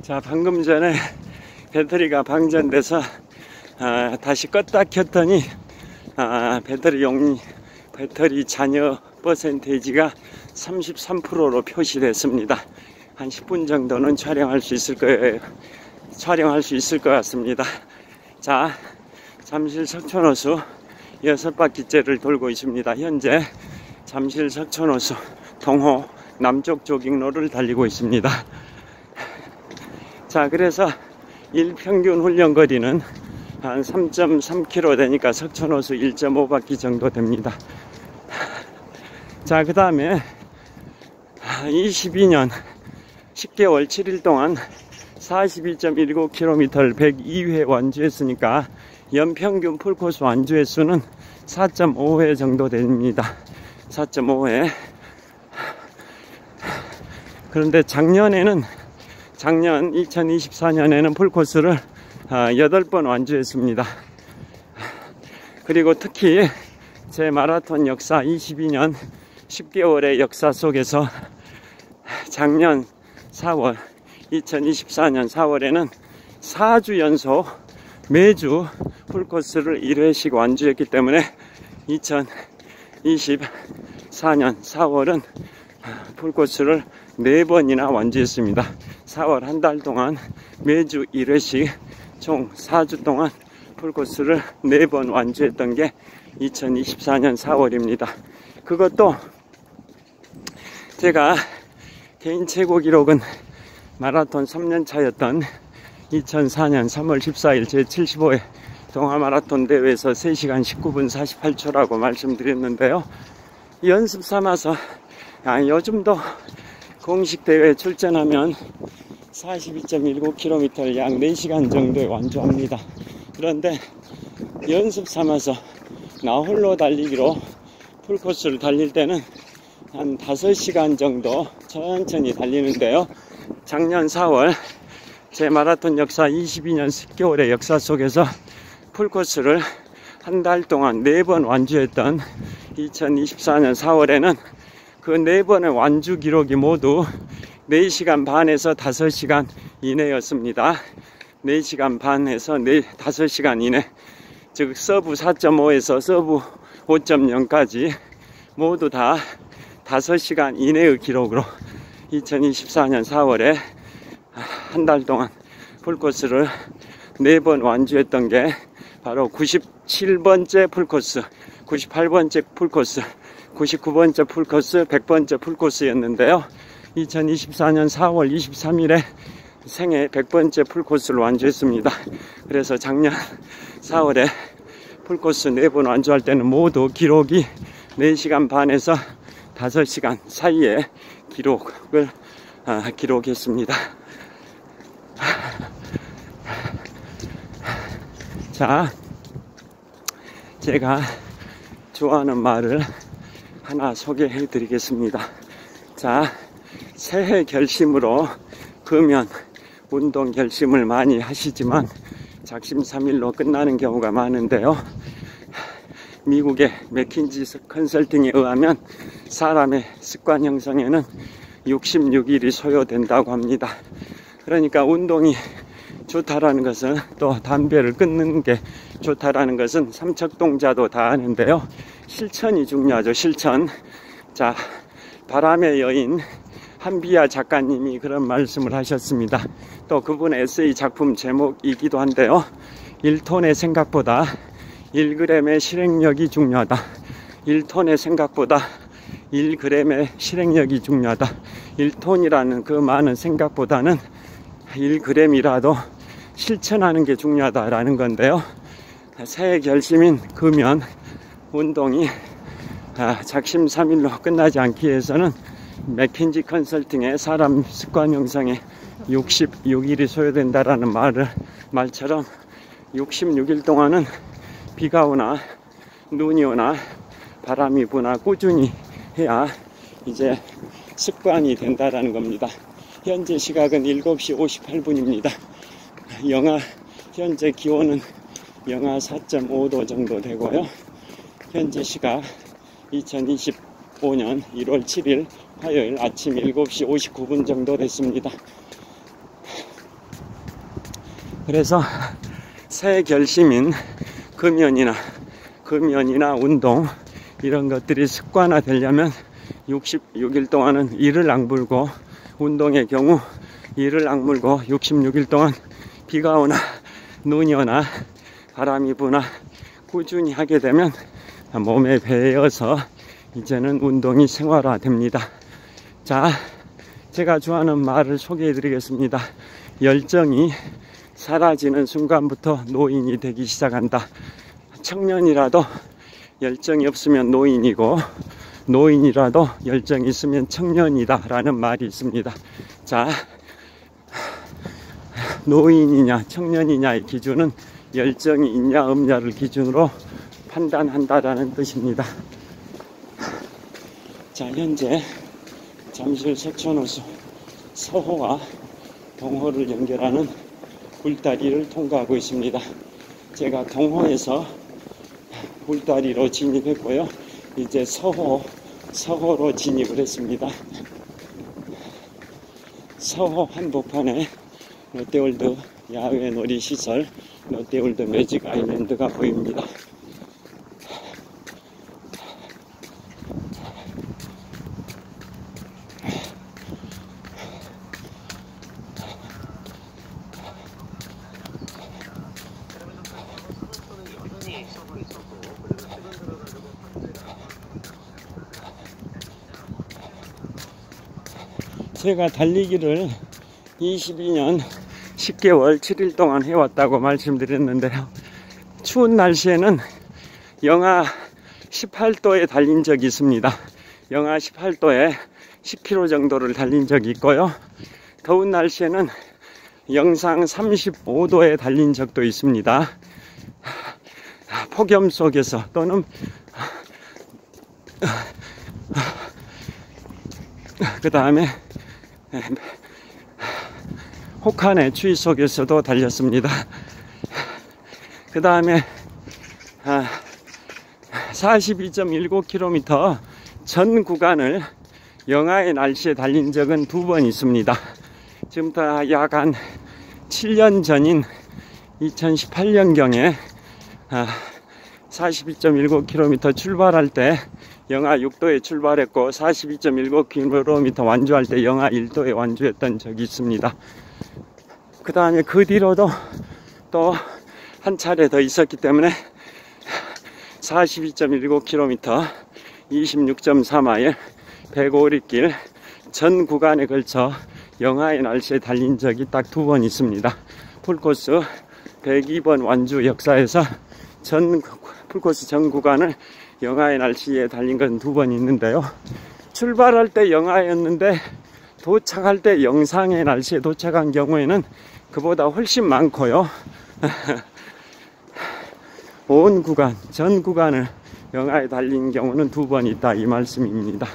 자, 방금 전에 배터리가 방전돼서 다시 껐다 켰더니 배터리 잔여 퍼센테이지가 33%로 표시됐습니다. 한 10분 정도는 촬영할 수 있을 거예요. 촬영할 수 있을 것 같습니다. 자, 잠실 석촌호수 6바퀴째를 돌고 있습니다. 현재 잠실 석촌호수 동호 남쪽 조깅로를 달리고 있습니다. 자, 그래서 일평균 훈련거리는 한 3.3km 되니까 석촌호수 1.5바퀴 정도 됩니다. 자, 그 다음에 22년 10개월 7일 동안 42.19km를 102회 완주했으니까 연평균 풀코스 완주횟수는 4.5회 정도 됩니다. 4.5회. 그런데 작년 2024년에는 풀코스를 8번 완주했습니다. 그리고 특히 제 마라톤 역사 22년 10개월의 역사 속에서 작년 4월 2024년 4월에는 4주 연속 매주 풀코스를 1회씩 완주했기 때문에 2024년 4월은 풀코스를 4번이나 완주했습니다. 4월 한 달 동안 매주 1회씩 총 4주 동안 풀코스를 4번 완주했던 게 2024년 4월입니다. 그것도 제가 개인 최고 기록은 마라톤 3년차였던 2004년 3월 14일 제75회 동아마라톤 대회에서 3시간 19분 48초라고 말씀드렸는데요. 연습 삼아서 요즘도 공식 대회에 출전하면 42.19km를 약 4시간 정도에 완주합니다. 그런데 연습 삼아서 나 홀로 달리기로 풀코스를 달릴 때는 한 5시간 정도 천천히 달리는데요. 작년 4월 제 마라톤 역사 22년 10개월의 역사 속에서 풀코스를 한 달 동안 4번 완주했던 2024년 4월에는 그 4번의 완주 기록이 모두 4시간 반에서 5시간 이내였습니다. 4시간 반에서 5시간 이내, 즉 서브 4.5에서 서브 5.0까지 모두 다 5시간 이내의 기록으로 2024년 4월에 한 달 동안 풀코스를 4번 완주했던 게 바로 97번째 풀코스, 98번째 풀코스, 99번째 풀코스, 100번째 풀코스였는데요. 2024년 4월 23일에 생애 100번째 풀코스를 완주했습니다. 그래서 작년 4월에 풀코스 4번 완주할 때는 모두 기록이 4시간 반에서 5시간 사이에 기록을 기록했습니다. 자, 제가 좋아하는 말을 하나 소개해 드리겠습니다. 자, 새해 결심으로 금연 운동 결심을 많이 하시지만 작심삼일로 끝나는 경우가 많은데요. 미국의 맥킨지 컨설팅에 의하면 사람의 습관 형성에는 66일이 소요된다고 합니다. 그러니까 운동이 좋다라는 것은, 또 담배를 끊는 게 좋다라는 것은 삼척동자도 다 아는데요. 실천이 중요하죠. 실천. 자, 바람의 여인 한비아 작가님이 그런 말씀을 하셨습니다. 또 그분의 에세이 작품 제목이기도 한데요. 1톤의 생각보다 1g의 실행력이 중요하다. 1톤의 생각보다 1g의 실행력이 중요하다. 1톤이라는 그 많은 생각보다는 1g이라도 실천하는 게 중요하다라는 건데요. 새해 결심인 금연 운동이 작심삼일로 끝나지 않기 위해서는 맥킨지 컨설팅의 사람 습관 형성에 66일이 소요된다라는 말처럼 66일 동안은 비가 오나 눈이 오나 바람이 부나 꾸준히 해야 이제 습관이 된다라는 겁니다. 현재 시각은 7시 58분입니다. 현재 기온은 영하 4.5도 정도 되고요. 현재 시각 2025년 1월 7일 화요일 아침 7시 59분 정도 됐습니다. 그래서 새 결심인 금연이나 운동 이런 것들이 습관화 되려면 66일 동안은 이를 악물고, 운동의 경우 이를 악물고 66일 동안 비가 오나 눈이 오나 바람이 부나 꾸준히 하게 되면 몸에 배어서 이제는 운동이 생활화 됩니다. 자, 제가 좋아하는 말을 소개해 드리겠습니다. 열정이 사라지는 순간부터 노인이 되기 시작한다. 청년이라도 열정이 없으면 노인이고, 노인이라도 열정이 있으면 청년이다 라는 말이 있습니다. 자, 노인이냐 청년이냐의 기준은 열정이 있냐 없냐를 기준으로 판단한다라는 뜻입니다. 자, 현재 잠실 석촌호수 서호와 동호를 연결하는 굴다리를 통과하고 있습니다. 제가 동호에서 굴다리로 진입했고요. 이제 서호로 진입을 했습니다. 서호 한복판에 롯데월드 야외 놀이시설 롯데월드 매직 아일랜드가 보입니다. 제가 달리기를 22년 10개월 7일 동안 해왔다고 말씀드렸는데요. 추운 날씨에는 영하 18도에 달린 적이 있습니다. 영하 18도에 10km 정도를 달린 적이 있고요. 더운 날씨에는 영상 35도에 달린 적도 있습니다. 폭염 속에서 또는 그 다음에 혹한의 추위 속에서도 달렸습니다. 그 다음에 42.19km 전 구간을 영하의 날씨에 달린 적은 2번 있습니다. 지금부터 약 한 7년 전인 2018년경에 42.19km 출발할 때 영하 6도에 출발했고 42.19km 완주할 때 영하 1도에 완주했던 적이 있습니다. 그 다음에 그 뒤로도 또 한 차례 더 있었기 때문에 42.19km 26.4마일 105리길 전 구간에 걸쳐 영하의 날씨에 달린 적이 딱 2번 있습니다. 풀코스 102번 완주 역사에서 풀코스 전 구간을 영하의 날씨에 달린 건 2번 있는데요. 출발할 때 영하였는데 도착할 때 영상의 날씨에 도착한 경우에는 그보다 훨씬 많고요. 온 구간, 전 구간을 영하에 달린 경우는 2번 있다 이 말씀입니다.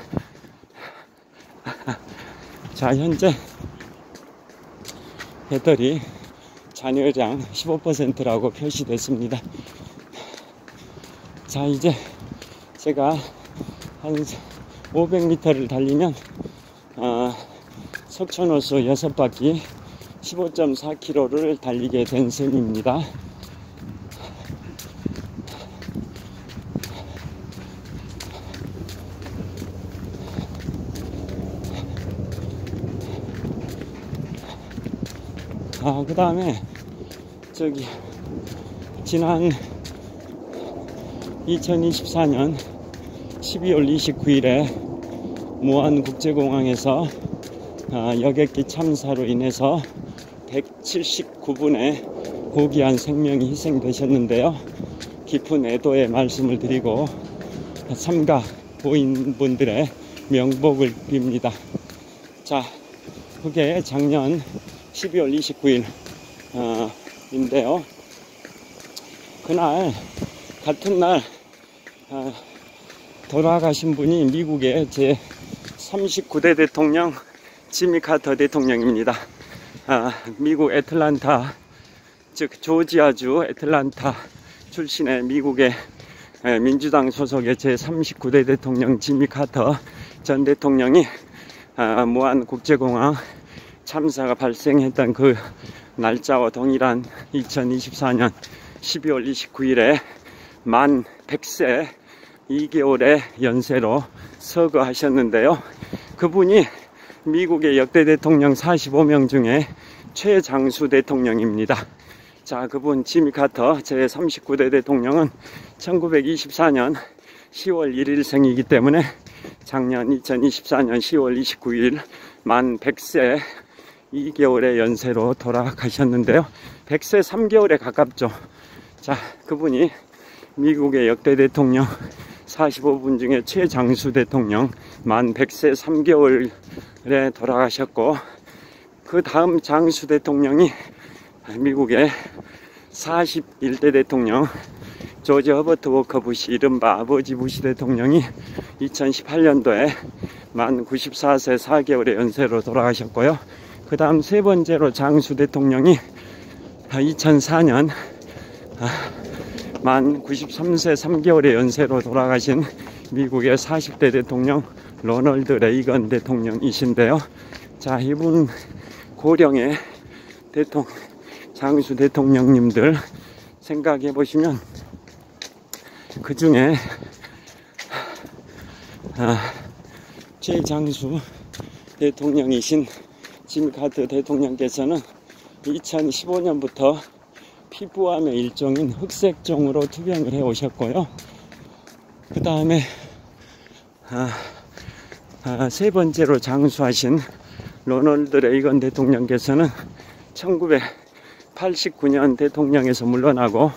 자, 현재 배터리 잔여량 15%라고 표시됐습니다. 자, 이제 제가 한 500m를 달리면 석촌호수 6바퀴 15.4km를 달리게 된 셈입니다. 그 다음에 저기 지난 2024년 12월 29일에 무안국제공항에서 여객기 참사로 인해서 179분의 고귀한 생명이 희생되셨는데요. 깊은 애도의 말씀을 드리고 삼가 고인분들의 명복을 빕니다. 자, 그게 작년 12월 29일 인데요. 그날 같은 날 돌아가신 분이 미국의 제 39대 대통령 지미 카터 대통령입니다. 미국 애틀란타, 즉 조지아주 애틀란타 출신의 미국의 민주당 소속의 제 39대 대통령 지미 카터 전 대통령이 무안국제공항 참사가 발생했던 그 날짜와 동일한 2024년 12월 29일에 만 100세 2개월의 연세로 서거하셨는데요. 그분이 미국의 역대 대통령 45명 중에 최장수 대통령입니다. 자, 그분 지미 카터 제39대 대통령은 1924년 10월 1일 생이기 때문에 작년 2024년 10월 29일 만 100세 2개월의 연세로 돌아가셨는데요. 100세 3개월에 가깝죠. 자, 그분이 미국의 역대 대통령 45분 중에 최장수 대통령 만 100세 3개월에 돌아가셨고, 그 다음 장수 대통령이 미국의 41대 대통령 조지 허버트 워커 부시, 이른바 아버지 부시 대통령이 2018년도에 만 94세 4개월의 연세로 돌아가셨고요. 그 다음 세 번째로 장수 대통령이 2004년 만 93세 3개월의 연세로 돌아가신 미국의 40대 대통령 로널드 레이건 대통령이신데요. 자, 이분 고령의 장수 대통령님들 생각해 보시면 그 중에 최장수 대통령이신 지미 카터 대통령께서는 2015년부터 피부암의 일종인 흑색종으로 투병을 해 오셨고요. 그 다음에 세 번째로 장수하신 로널드 레이건 대통령께서는 1989년 대통령에서 물러나고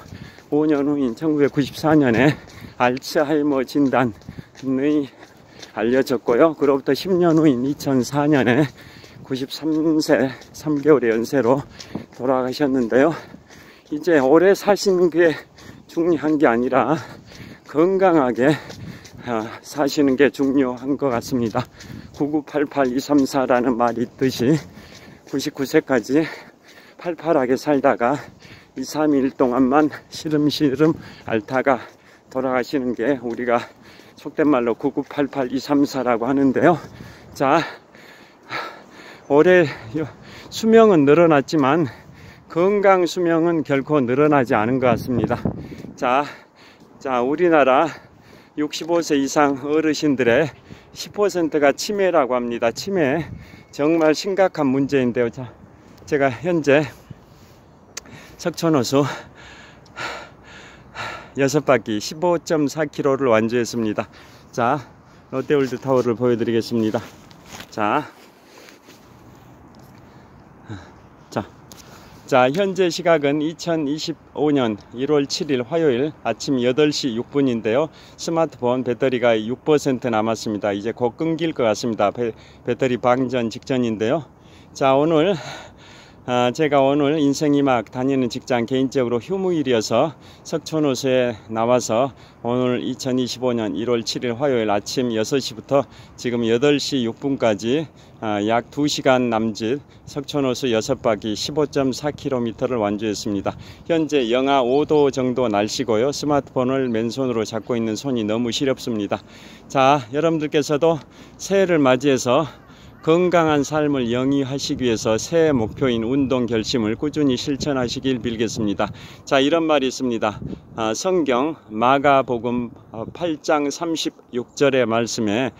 5년 후인 1994년에 알츠하이머 진단이 알려졌고요. 그로부터 10년 후인 2004년에 93세 3개월의 연세로 돌아가셨는데요. 이제 오래 사시는 게 중요한 게 아니라 건강하게 사시는 게 중요한 것 같습니다. 9988234라는 말이 있듯이 99세까지 팔팔하게 살다가 2, 3일 동안만 시름시름 앓다가 돌아가시는 게 우리가 속된 말로 9988234라고 하는데요. 자, 올해 수명은 늘어났지만 건강 수명은 결코 늘어나지 않은 것 같습니다. 자, 우리나라 65세 이상 어르신들의 10%가 치매라고 합니다. 치매 정말 심각한 문제인데요. 자, 제가 현재 석촌호수 6바퀴 15.4km를 완주했습니다. 자, 롯데월드 타워를 보여드리겠습니다. 자, 현재 시각은 2025년 1월 7일 화요일 아침 8시 6분인데요. 스마트폰 배터리가 6% 남았습니다. 이제 곧 끊길 것 같습니다. 배터리 방전 직전인데요. 자, 오늘 제가 오늘 인생이막 다니는 직장 개인적으로 휴무일이어서 석촌호수에 나와서 오늘 2025년 1월 7일 화요일 아침 6시부터 지금 8시 6분까지 약 2시간 남짓 석촌호수 6바퀴 15.4km를 완주했습니다. 현재 영하 5도 정도 날씨고요. 스마트폰을 맨손으로 잡고 있는 손이 너무 시렵습니다. 자, 여러분들께서도 새해를 맞이해서 건강한 삶을 영위하시기 위해서 새해 목표인 운동 결심을 꾸준히 실천하시길 빌겠습니다. 자, 이런 말이 있습니다. 성경 마가복음 8장 36절의 말씀에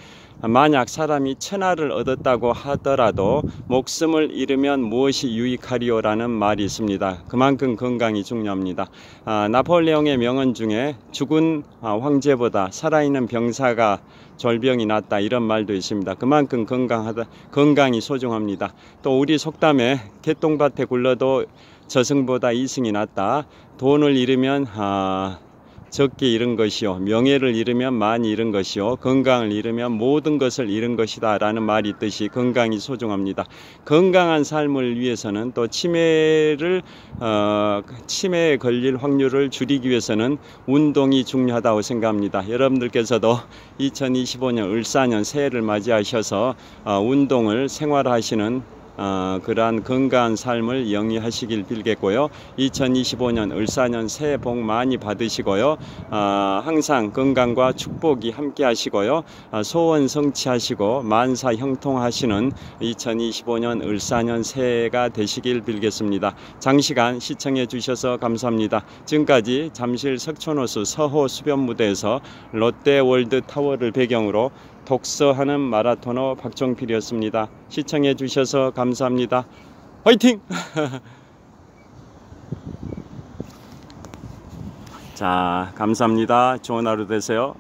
만약 사람이 천하를 얻었다고 하더라도 목숨을 잃으면 무엇이 유익하리요라는 말이 있습니다. 그만큼 건강이 중요합니다. 나폴레옹의 명언 중에 죽은 황제보다 살아있는 병사가 졸병이 낫다, 이런 말도 있습니다. 그만큼 건강이 소중합니다. 또 우리 속담에 개똥밭에 굴러도 저승보다 이승이 낫다. 돈을 잃으면 적게 잃은 것이요, 명예를 잃으면 많이 잃은 것이요, 건강을 잃으면 모든 것을 잃은 것이다 라는 말이 있듯이 건강이 소중합니다. 건강한 삶을 위해서는 또 치매에 걸릴 확률을 줄이기 위해서는 운동이 중요하다고 생각합니다. 여러분들께서도 2025년 을사년 새해를 맞이하셔서 운동을 생활하시는 그러한 건강한 삶을 영위하시길 빌겠고요. 2025년 을사년 새해 복 많이 받으시고요. 항상 건강과 축복이 함께 하시고요. 소원 성취하시고 만사 형통하시는 2025년 을사년 새해가 되시길 빌겠습니다. 장시간 시청해 주셔서 감사합니다. 지금까지 잠실 석촌호수 서호 수변무대에서 롯데월드타워를 배경으로 독서하는 마라토너 박종필이었습니다. 시청해 주셔서 감사합니다. 화이팅! 자, 감사합니다. 좋은 하루 되세요.